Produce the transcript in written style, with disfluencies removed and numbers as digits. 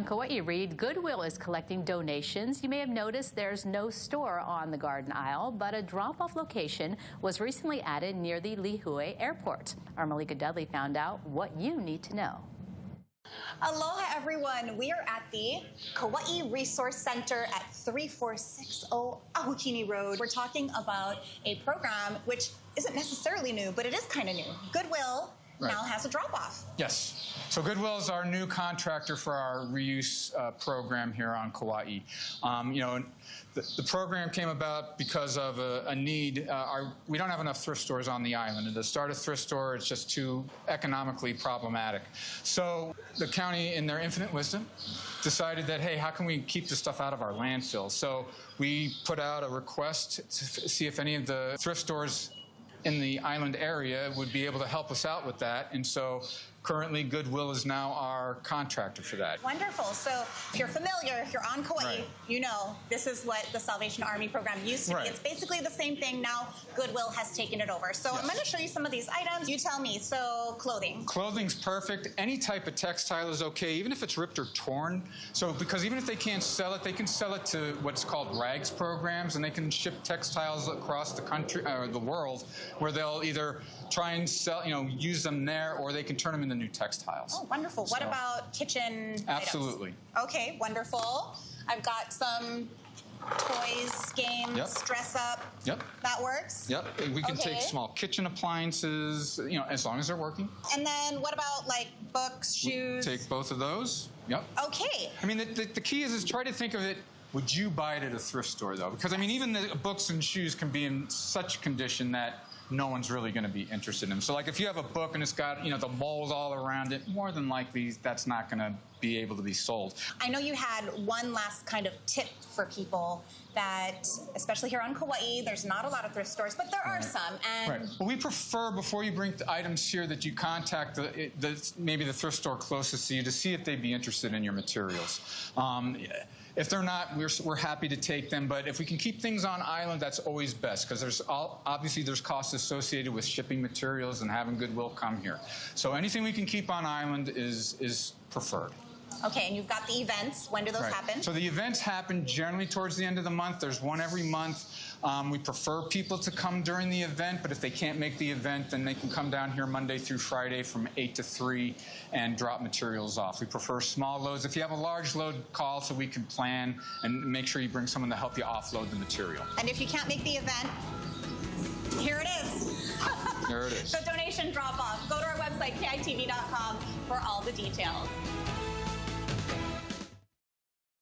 on Kaua'i, read Goodwill is collecting donations. You may have noticed there's no store on the garden aisle, but a drop-off location was recently added near the Līhuʻe airport. Our Malika Dudley found out what you need to know. Aloha, everyone. We are at the Kaua'i Resource Center at 3460 Ahukini Road. We're talking about a program which isn't necessarily new, but it is kind of new. Goodwill now has a drop-off. Yes. So Goodwill is our new contractor for our reuse program here on Kaua'i. The program came about because of a need. We don't have enough thrift stores on the island, and to start a thrift store, it's just too economically problematic. So the county, in their infinite wisdom, decided that, hey, how can we keep this stuff out of our landfill? So we put out a request to see if any of the thrift stores in the island area would be able to help us out with that. And so currently Goodwill is now our contractor for that. Wonderful. So if you're familiar, if you're on Kaua'i, you know this is what the Salvation Army program used to be. It's basically the same thing. Now Goodwill has taken it over. So I'm going to show you some of these items. You tell me. So clothing. Clothing's perfect. Any type of textile is okay, even if it's ripped or torn. So because even if they can't sell it, they can sell it to what's called rags programs, and they can ship textiles across the country or the world, where they'll either try and sell, use them there, or they can turn them into new textiles. Oh, wonderful. What about kitchen Absolutely. items? Okay, wonderful. I've got some toys, games, dress up. Yep. That works? Yep. We can take small kitchen appliances, as long as they're working. And then what about like books, shoes? Take both of those. Yep. Okay. I mean, the key is try to think of it, would you buy it at a thrift store, though? Because, I mean, even the books and shoes can be in such condition that no one's really going to be interested in them. So, like, if you have a book and it's got, the mold all around it, more than likely that's not going to be able to be sold. I know you had one last kind of tip for people that, especially here on Kaua'i, there's not a lot of thrift stores, but there are some. And Well, we prefer, before you bring the items here, that you contact maybe the thrift store closest to you to see if they'd be interested in your materials. If they're not, we're happy to take them, but if we can keep things on island, that's always best, because obviously there's costs associated with shipping materials and having Goodwill come here. So anything we can keep on island is preferred. Okay, and you've got the events. When do those happen? So the events happen generally towards the end of the month. There's one every month. We prefer people to come during the event, but if they can't make the event, then they can come down here Monday through Friday from 8 to 3 and drop materials off. We prefer small loads. If you have a large load, call so we can plan and make sure you bring someone to help you offload the material. And if you can't make the event, here it is. There it is. The donation drop-off. Go to our website, KITV.com, for all the details.